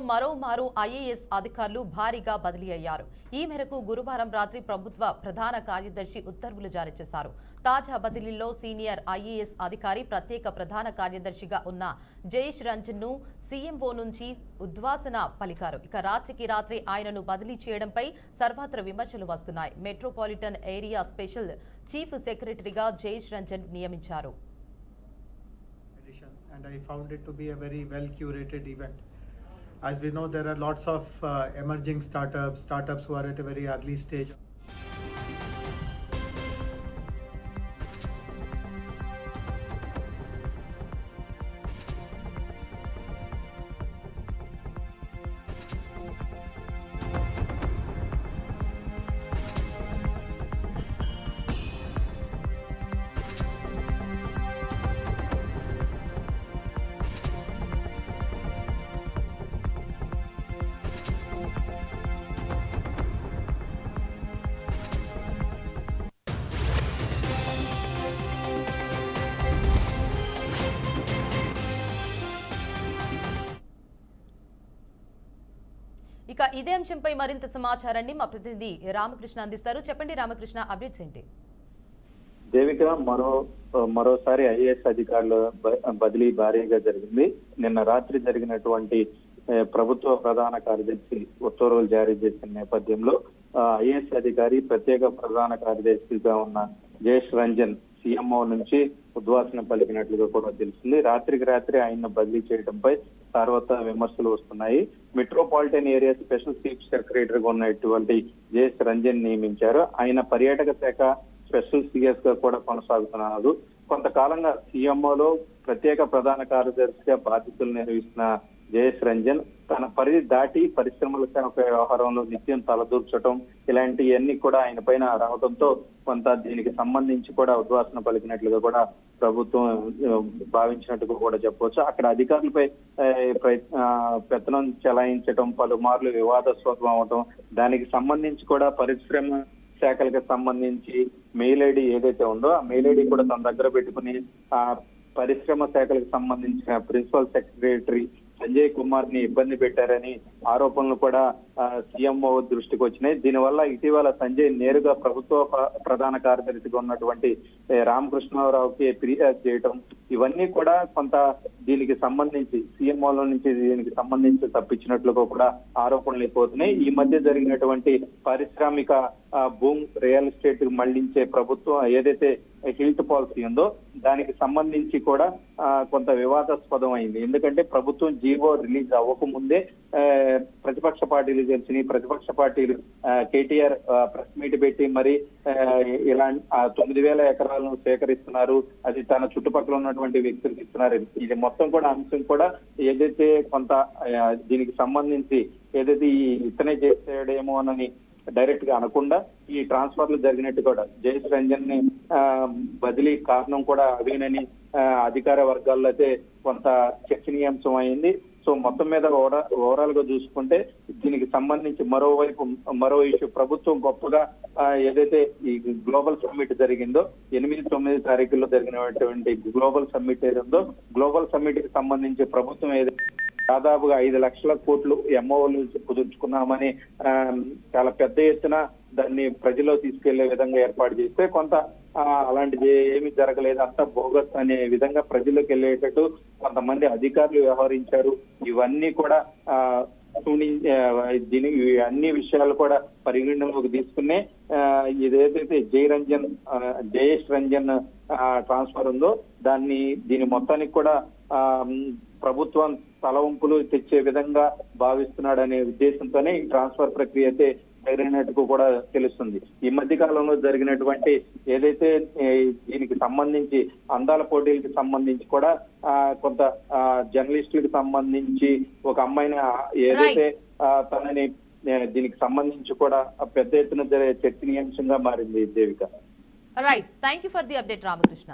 మరోమారు ఐఏఎస్ అధికారులు భారీగా బదిలీ అయ్యారు. ఈ మేరకు గురువారం రాత్రి ప్రభుత్వ ప్రధాన కార్యదర్శి ఉత్తర్వులు జారీ చేశారు. తాజా బదిలీలో సీనియర్ ఐఏఎస్ అధికారి ప్రత్యేక ప్రధాన కార్యదర్శిగా ఉన్న జయేష్ రంజన్ ను సీఎంఓ నుంచి ఉద్వాసన పలికారు. ఇక రాత్రికి రాత్రి ఆయనను బదిలీ చేయడంపై సర్వత్రా విమర్శలు వస్తున్నాయి. మెట్రోపాలిటన్ ఏరియా స్పెషల్ చీఫ్ సెక్రటరీగా జయేష్ రంజన్ నియమించారు. And I found it to be a very well curated event. As we know, there are lots of emerging startups who are at a very early stage. ఇక ఇదే అంశంపై మరింత సమాచారాన్ని మా ప్రతినిధి రామకృష్ణ అందిస్తారు. చెప్పండి రామకృష్ణ, అప్డేట్స్ ఏంటి? దేవిక, మరోసారి ఐఏఎస్ అధికారుల బదిలీ భారీగా జరిగింది. నిన్న రాత్రి జరిగినటువంటి ప్రభుత్వ ప్రధాన కార్యదర్శి ఉత్తర్వులు జారీ చేసిన నేపథ్యంలో ఐఏఎస్ అధికారి ప్రత్యేక ప్రధాన కార్యదర్శిగా ఉన్న జయేష్ రంజన్ సీఎంఓ నుంచి ఉద్వాసన పలికినట్లుగా కూడా తెలిసింది. రాత్రికి రాత్రి ఆయన బదిలీ చేయడంపై సర్వత్రా విమర్శలు వస్తున్నాయి. మెట్రోపాలిటన్ ఏరియా స్పెషల్ చీఫ్ సెక్రటరీగా ఉన్నటువంటి జయేష్ రంజన్ నియమించారు. ఆయన పర్యాటక శాఖ స్పెషల్ సిఎస్ గా కూడా కొనసాగుతున్నారు. కొంతకాలంగా సీఎంఓలో ప్రత్యేక ప్రధాన కార్యదర్శిగా బాధ్యతలు నిర్వహిస్తున్న జయేష్ రంజన్ తన పరిధి దాటి పరిశ్రమల శాఖ వ్యవహారంలో నిత్యం తలదూర్చడం ఇలాంటివన్నీ కూడా ఆయన పైన రావడంతో కొంత దీనికి సంబంధించి కూడా ఉద్వాసన పలికినట్లుగా కూడా ప్రభుత్వం భావించినట్టుగా కూడా చెప్పవచ్చు. అక్కడ అధికారులపై పెత్తనం చెలాయించడం, పలుమార్లు వివాదాస్పదం అవడం, దానికి సంబంధించి కూడా పరిశ్రమ శాఖలకు సంబంధించి మెయిల్ ఐడి ఏదైతే ఉందో ఆ మెయిల్ ఐడి కూడా తన దగ్గర పెట్టుకుని ఆ పరిశ్రమ శాఖలకు సంబంధించిన ప్రిన్సిపల్ సెక్రటరీ సంజయ్ కుమార్ ని ఇబ్బంది పెట్టారని ఆరోపణలు కూడా సీఎంఓ దృష్టికి వచ్చినాయి. దీనివల్ల ఇటీవల సంజయ్ నేరుగా ప్రభుత్వ ప్రధాన కార్యదర్శిగా ఉన్నటువంటి రామకృష్ణరావుకి ఫిర్యాదు చేయటం, ఇవన్నీ కూడా కొంత దీనికి సంబంధించి సీఎంఓలో నుంచి దీనికి సంబంధించి తప్పించినట్లుగా కూడా ఆరోపణలు అయిపోతున్నాయి. ఈ మధ్య జరిగినటువంటి పారిశ్రామిక భూమ్ రియల్ ఎస్టేట్ మళ్లించే ప్రభుత్వం ఏదైతే హిల్ట్ పాలసీ ఉందో దానికి సంబంధించి కూడా కొంత వివాదాస్పదం అయింది. ఎందుకంటే ప్రభుత్వం జీవో రిలీజ్ అవ్వకముందే ప్రతిపక్ష పార్టీలు తెలిసినాయి. ప్రతిపక్ష పార్టీలు కేటీఆర్ ప్రెస్ మీట్ పెట్టి మరి ఇలా 9,000 ఎకరాలను సేకరిస్తున్నారు, అది తన చుట్టుపక్కల ఉన్నటువంటి వ్యక్తులకు ఇస్తున్నారు. ఇది మొత్తం కూడా అంశం కూడా ఏదైతే కొంత దీనికి సంబంధించి ఏదైతే ఇతనే చేసేడేమో అని డైరెక్ట్ గా అనకుండా ఈ ట్రాన్స్ఫర్లు జరిగినట్టు కూడా జయేష్ రంజన్ ని బదిలీ కారణం కూడా అవేనని అధికార వర్గాల్లో అయితే కొంత చర్చనీయాంశం అయింది. సో మొత్తం మీద ఓవరాల్ గా చూసుకుంటే దీనికి సంబంధించి మరో ఇష్యూ ప్రభుత్వం గొప్పగా ఏదైతే ఈ గ్లోబల్ సమ్మిట్ జరిగిందో 8-9 తారీఖుల్లో జరిగినటువంటి గ్లోబల్ సమ్మిట్ ఏదో గ్లోబల్ సమ్మిట్ కి సంబంధించి ప్రభుత్వం ఏదైతే దాదాపుగా 5 లక్షల కోట్లు ఎంఓలు కుదుర్చుకున్నామని చాలా పెద్ద ఎత్తున దాన్ని ప్రజల్లో తీసుకెళ్లే విధంగా ఏర్పాటు చేస్తే కొంత అలాంటిది ఏమీ జరగలేదు, అంతా బోగస్ అనే విధంగా ప్రజల్లోకి వెళ్ళేటట్టు కొంతమంది అధికారులు వ్యవహరించారు. ఇవన్నీ కూడా అన్ని విషయాలు కూడా పరిగణనలోకి తీసుకునే ఇదేదైతే జయేష్ రంజన్ ట్రాన్స్ఫర్ ఉందో దీని మొత్తానికి కూడా ప్రభుత్వం తలవంపులు తెచ్చే విధంగా భావిస్తున్నాడనే ఉద్దేశంతోనే ఈ ట్రాన్స్ఫర్ ప్రక్రియ అయితే జరిగినట్టు కూడా తెలుస్తుంది. ఈ మధ్య కాలంలో జరిగినటువంటి ఏదైతే దీనికి సంబంధించి అందాల పోటీలకు సంబంధించి కూడా కొంత జర్నలిస్టులకు సంబంధించి ఒక అమ్మాయిని ఏదైతే తనని దీనికి సంబంధించి కూడా పెద్ద ఎత్తున చర్చనీయాంశంగా మారింది. Devika, right, thank you for the update Ramakrishna.